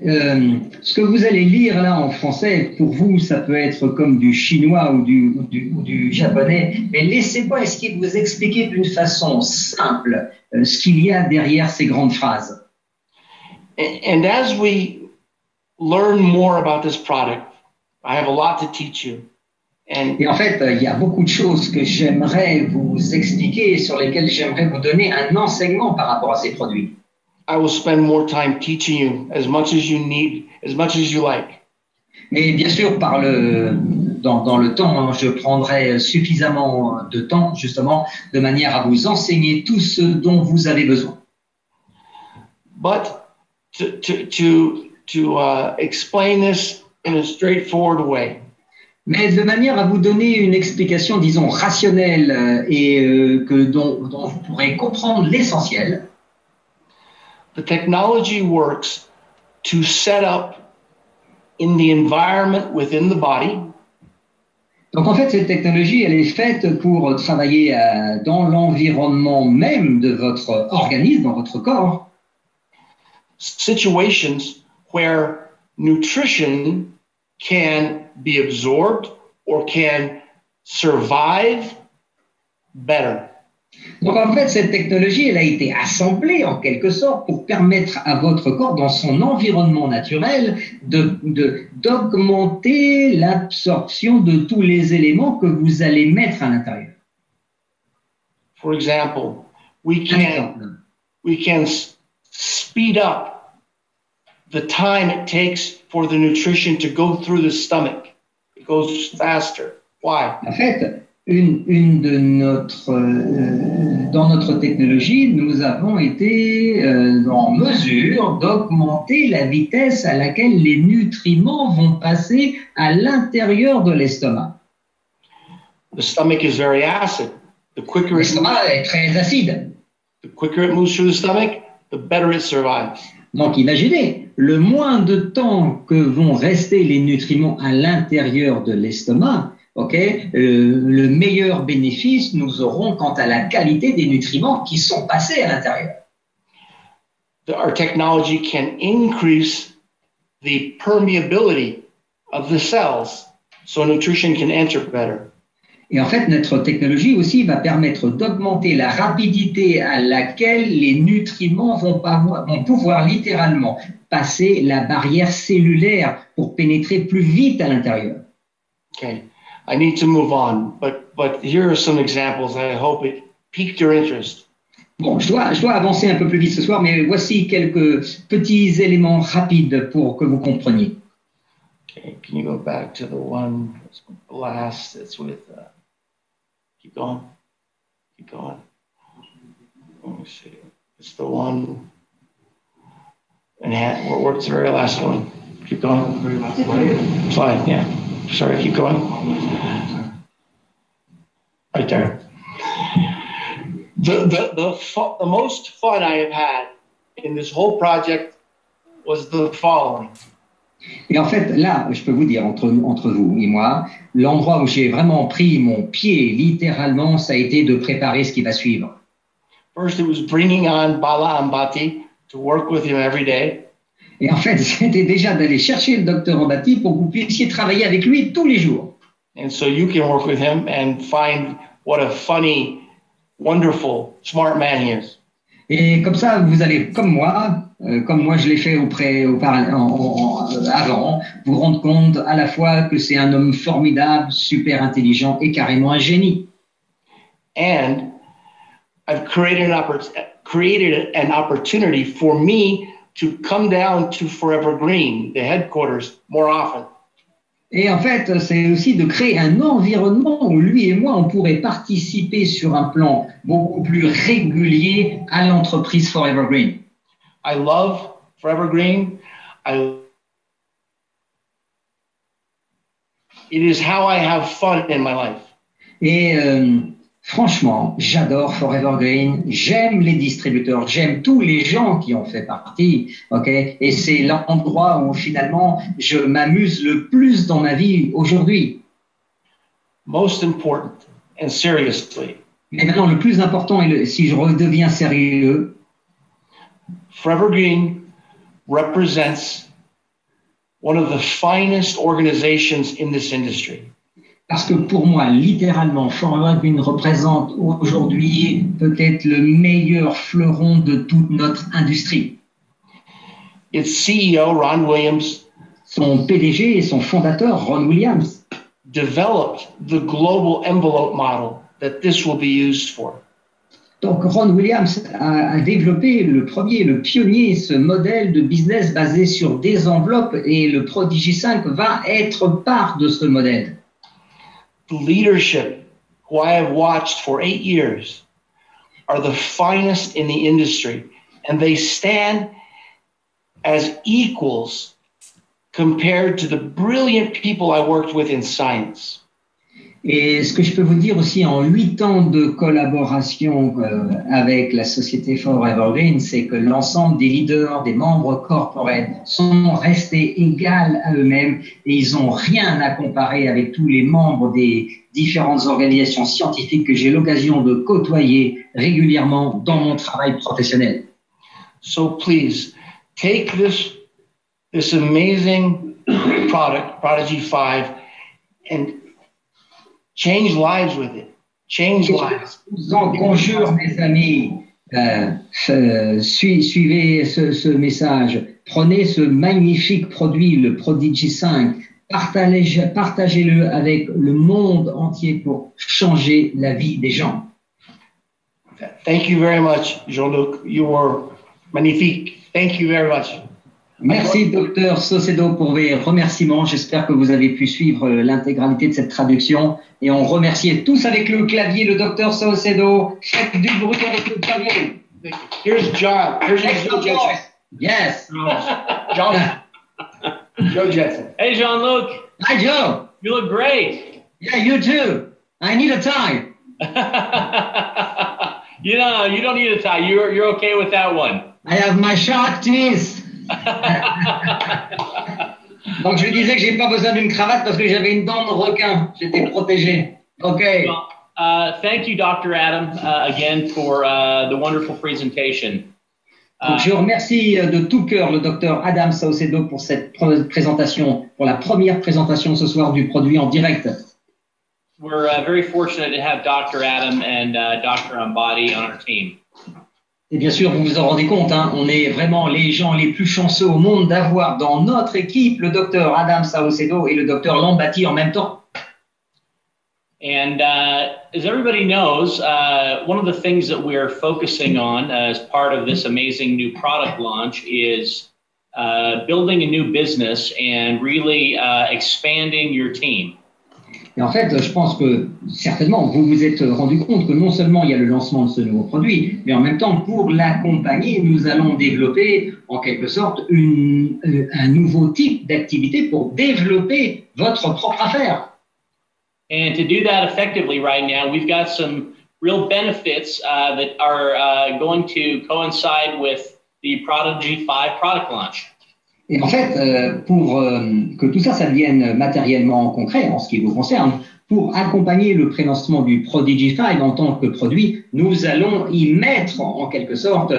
ce que vous allez lire là en français, pour vous, ça peut être comme du chinois ou du japonais, mais laissez-moi essayer de vous expliquer d'une façon simple ce qu'il y a derrière ces grandes phrases. And as we learn more about this product, I have a lot to teach you. Et en fait, il y a beaucoup de choses que j'aimerais vous expliquer, sur lesquelles j'aimerais vous donner un enseignement par rapport à ces produits. I will spend more time teaching you as much as you need, as much as you like. Mais bien sûr, dans le temps, je prendrai suffisamment de temps, justement, de manière à vous enseigner tout ce dont vous avez besoin. But to explain this in a straightforward way. Mais de manière à vous donner une explication, disons, rationnelle et dont vous pourrez comprendre l'essentiel. The technology works to set up in the environment within the body. Donc en fait, cette technologie, elle est faite pour travailler dans l'environnement même de votre organisme, dans votre corps. Situations where nutrition can be absorbed or can survive better. Donc en fait, cette technologie, elle a été assemblée en quelque sorte pour permettre à votre corps, dans son environnement naturel, d'augmenter l'absorption de tous les éléments que vous allez mettre à l'intérieur. For example, we can speed up the time it takes for the nutrition to go through the stomach. It goes faster. Why? En fait, dans notre technologie, nous avons été en mesure d'augmenter la vitesse à laquelle les nutriments vont passer à l'intérieur de l'estomac. The stomach is very acid. L'estomac est très acide. The quicker it moves through the stomach, the better it survives. Donc imaginez, le moins de temps que vont rester les nutriments à l'intérieur de l'estomac, le meilleur bénéfice nous aurons quant à la qualité des nutriments qui sont passés à l'intérieur. Our technology can increase the permeability of the cells so nutrition can enter better. Et en fait, notre technologie aussi va permettre d'augmenter la rapidité à laquelle les nutriments vont pouvoir littéralement passer la barrière cellulaire pour pénétrer plus vite à l'intérieur. Okay. I need to move on, but here are some examples. I hope it piqued your interest. Bon, je dois avancer un peu plus vite ce soir, mais voici quelques petits éléments rapides pour que vous compreniez. Okay, can you go back to the one last? It's with. Keep going. Keep going. Let me see. It's the one. And what's the very last one? Keep going. Very last slide. Slide. Yeah. Sorry, keep going. Right there. The most fun I have had in this whole project was the following. Et en fait, là, je peux vous dire, entre vous et moi, l'endroit où j'ai vraiment pris mon pied, littéralement, ça a été de préparer ce qui va suivre. First, it was bringing on Bala Ambati to work with him every day. Et en fait, c'était déjà d'aller chercher le docteur Ambati pour que vous puissiez travailler avec lui tous les jours. And so you can work with him and find what a funny, wonderful, smart man he is. Et comme ça, vous allez, comme moi je l'ai fait avant, vous rendre compte à la fois que c'est un homme formidable, super intelligent et carrément un génie. And I've created an opportunity for me to come down to Forever Green, the headquarters, more often. Et en fait, c'est aussi de créer un environnement où lui et moi, on pourrait participer sur un plan beaucoup plus régulier à l'entreprise Forever Green. I love Forever Green. It is how I have fun in my life. Et franchement, j'adore Forever Green. J'aime les distributeurs, j'aime tous les gens qui en fait partie. Ok, et c'est l'endroit où finalement je m'amuse le plus dans ma vie aujourd'hui. Most important and seriously. Mais maintenant, le plus important, si je redeviens sérieux, Forever Green represents one of the finest organizations in this industry. Parce que pour moi, littéralement, Forever Green représente aujourd'hui peut-être le meilleur fleuron de toute notre industrie. Its CEO, Ron Williams, son PDG et son fondateur, Ron Williams, developed the global envelope model that this will be used for. Donc Ron Williams a développé le pionnier, ce modèle de business basé sur des enveloppes, et le Prodigy 5 va être part de ce modèle. The leadership who I have watched for 8 years are the finest in the industry, and they stand as equals compared to the brilliant people I worked with in science. Et ce que je peux vous dire aussi en 8 ans de collaboration avec la société Forever Green, c'est que l'ensemble des leaders, des membres corporate sont restés égaux à eux-mêmes, et ils n'ont rien à comparer avec tous les membres des différentes organisations scientifiques que j'ai l'occasion de côtoyer régulièrement dans mon travail professionnel. So please, take this amazing product, Prodigy 5, and change lives with it. Change lives. Je vous en conjure, mes amis, suivez ce message. Prenez ce magnifique produit, le Prodigy 5, partagez-le avec le monde entier pour changer la vie des gens. Thank you very much, Jean-Luc. You were magnifique. Thank you very much. Merci, Dr Saucedo, pour vos remerciements. J'espère que vous avez pu suivre l'intégralité de cette traduction. Et on remercie tous avec le clavier le Dr Saucedo. Faites du bruit avec le clavier. Here's John. Here's Joe Jetson. Yes. John. Joe Jetson. Hey, Jean-Luc. Hi, Joe. You look great. Yeah, you too. I need a tie. You don't need a tie. You're okay with that one. I have my shark teeth. Donc je lui disais que j'ai pas besoin d'une cravate parce que j'avais une dent de requin. J'étais protégé. Okay. Well, thank you, Dr. Adam, again for the wonderful presentation. Donc, je remercie de tout cœur le Dr Adam Saucedo pour cette présentation, pour la première présentation ce soir du produit en direct. We're very fortunate to have Dr. Adam and Dr. Ambati on our team. Et bien sûr, vous vous en rendez compte, hein, on est vraiment les gens les plus chanceux au monde d'avoir dans notre équipe le Dr Adam Saucedo et le Dr Lambati en même temps. And as everybody knows, one of the things that we're focusing on as part of this amazing new product launch is building a new business and really expanding your team. Et en fait, je pense que certainement, vous vous êtes rendu compte que non seulement il y a le lancement de ce nouveau produit, mais en même temps, pour l'accompagner, nous allons développer en quelque sorte un nouveau type d'activité pour développer votre propre affaire. And to do that effectively right now, we've got some real benefits that are going to coincide with the Prodigy 5 product launch. Et en fait, pour que tout ça devienne matériellement concret en ce qui vous concerne, pour accompagner le prélancement du Prodigy 5 en tant que produit, nous allons y mettre en quelque sorte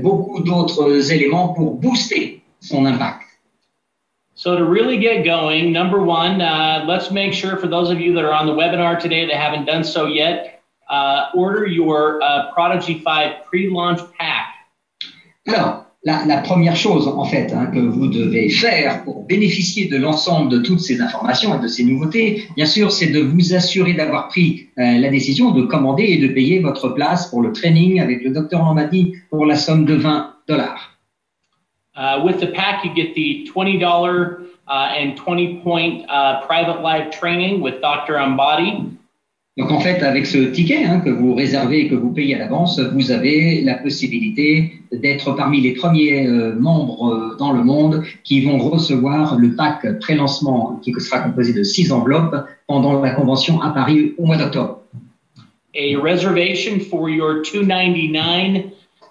beaucoup d'autres éléments pour booster son impact. So to really get going, number one, let's make sure for those of you that are on the webinar today that haven't done so yet, order your Prodigy 5 pre-launch pack. Alors, la première chose, en fait, que vous devez faire pour bénéficier de l'ensemble de toutes ces informations et de ces nouveautés, bien sûr, c'est de vous assurer d'avoir pris la décision de commander et de payer votre place pour le training avec le Dr Lambati pour la somme de $20. With the pack, you get the $20 and 20-point private live training with Dr. Ambati. Donc en fait, avec ce ticket que vous réservez et que vous payez à l'avance, vous avez la possibilité d'être parmi les premiers membres dans le monde qui vont recevoir le pack pré-lancement qui sera composé de 6 enveloppes pendant la convention à Paris au mois d'octobre. A reservation for your $299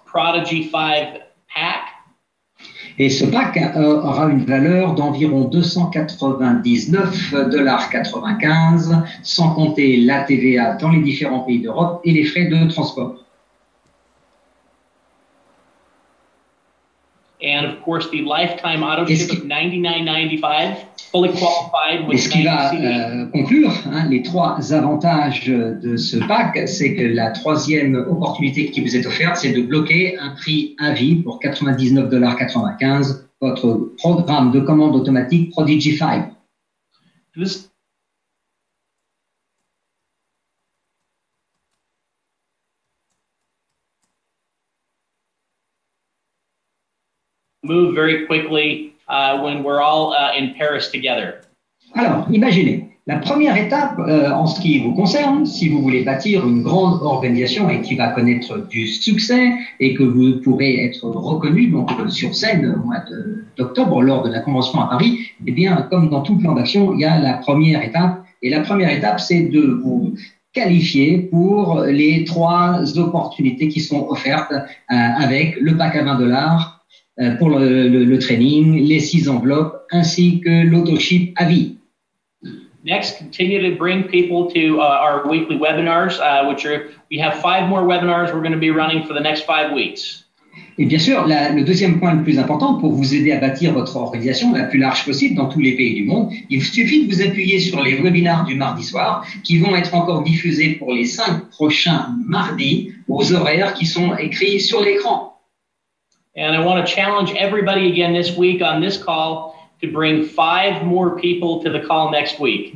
Prodigy 5 pack. Et ce pack aura une valeur d'environ $299,95, sans compter la TVA dans les différents pays d'Europe et les frais de transport. And of course, the lifetime auto ship of $99.95, fully qualified with. Et ce qui va conclure les 3 avantages de ce pack, c'est que la troisième opportunité qui vous est offerte, c'est de bloquer un prix à vie pour $99,95 votre programme de commande automatique Prodigy 5. Move very quickly when we're all in Paris together. Alors, imaginez, la première étape en ce qui vous concerne, si vous voulez bâtir une grande organisation et qui va connaître du succès et que vous pourrez être reconnu donc sur scène au mois d'octobre lors de la convention à Paris, eh bien, comme dans tout plan d'action, il y a la première étape. Et la première étape, c'est de vous qualifier pour les 3 opportunités qui sont offertes avec le pack à $20 pour le training, les 6 enveloppes, ainsi que l'autoship à vie. Next, continue to bring people to our weekly webinars, we have 5 more webinars we're going to be running for the next 5 weeks. Et bien sûr, le deuxième point le plus important pour vous aider à bâtir votre organisation la plus large possible dans tous les pays du monde, il suffit de vous appuyer sur les webinars du mardi soir qui vont être encore diffusés pour les 5 prochains mardis aux horaires qui sont écrits sur l'écran. And I want to challenge everybody again this week on this call to bring 5 more people to the call next week.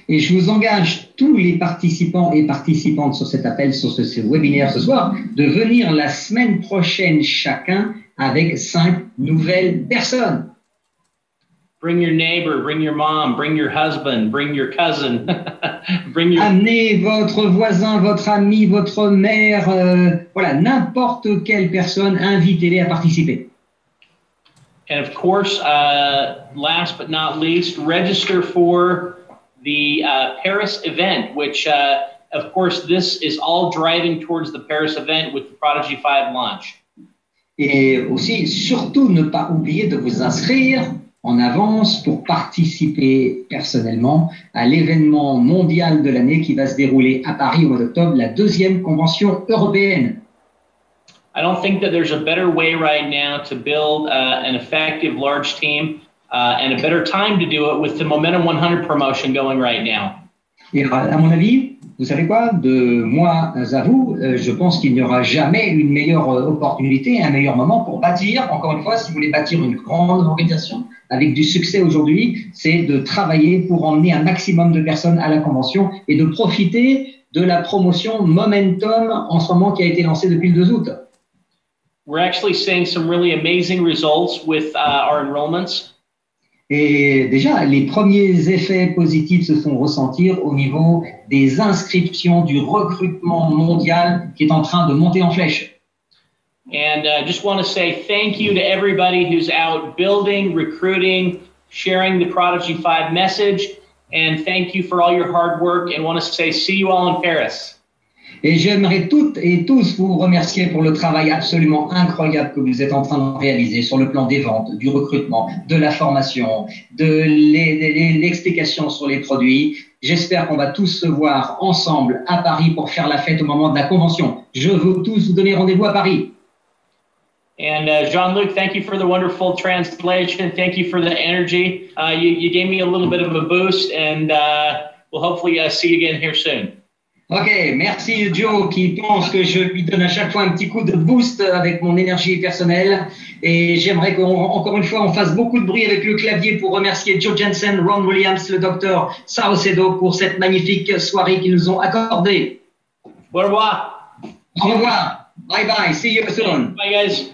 Et je vous engage tous les participants et participantes sur cet appel, sur ce webinaire ce soir, de venir la semaine prochaine chacun avec 5 nouvelles personnes. Bring your neighbor, bring your mom, bring your husband, bring your cousin, bring your... Amenez votre voisin, votre ami, votre mère, voilà, n'importe quelle personne, invitez-les à participer. And of course, last but not least, register for the Paris event, which, of course, this is all driving towards the Paris event with the Prodigy 5 launch. Et aussi, surtout, ne pas oublier de vous inscrire en avance pour participer personnellement à l'événement mondial de l'année qui va se dérouler à Paris au mois d'octobre, la 2e convention européenne. I don't think that there's a better way right now to build an effective large team and a better time to do it with the Momentum 100 promotion going right now. Et à mon avis, vous savez quoi, de moi à vous, je pense qu'il n'y aura jamais une meilleure opportunité, un meilleur moment pour bâtir, encore une fois, si vous voulez bâtir une grande organisation avec du succès aujourd'hui, c'est de travailler pour emmener un maximum de personnes à la convention et de profiter de la promotion Momentum en ce moment qui a été lancée depuis le 2 août. We're actually seeing some really amazing results with our enrollments. Et déjà, les premiers effets positifs se font ressentir au niveau des inscriptions du recrutement mondial qui est en train de monter en flèche. And just want to say thank you to everybody who's out building, recruiting, sharing the Prodigy 5 message, and thank you for all your hard work, and want to say see you all in Paris. Et j'aimerais toutes et tous vous remercier pour le travail absolument incroyable que vous êtes en train de réaliser sur le plan des ventes, du recrutement, de la formation, de l'explication sur les produits. J'espère qu'on va tous se voir ensemble à Paris pour faire la fête au moment de la convention. Je veux tous vous donner rendez-vous à Paris. And Jean-Luc, thank you for the wonderful translation. Thank you for the energy. You gave me a little bit of a boost, and we'll hopefully see you again here soon. Ok, merci Joe qui pense que je lui donne à chaque fois un petit coup de boost avec mon énergie personnelle. Et j'aimerais qu'encore une fois on fasse beaucoup de bruit avec le clavier pour remercier Joe Jensen, Ron Williams, le docteur Saucedo pour cette magnifique soirée qu'ils nous ont accordée. Au revoir. Au revoir. Bye bye. See you soon. Bye guys.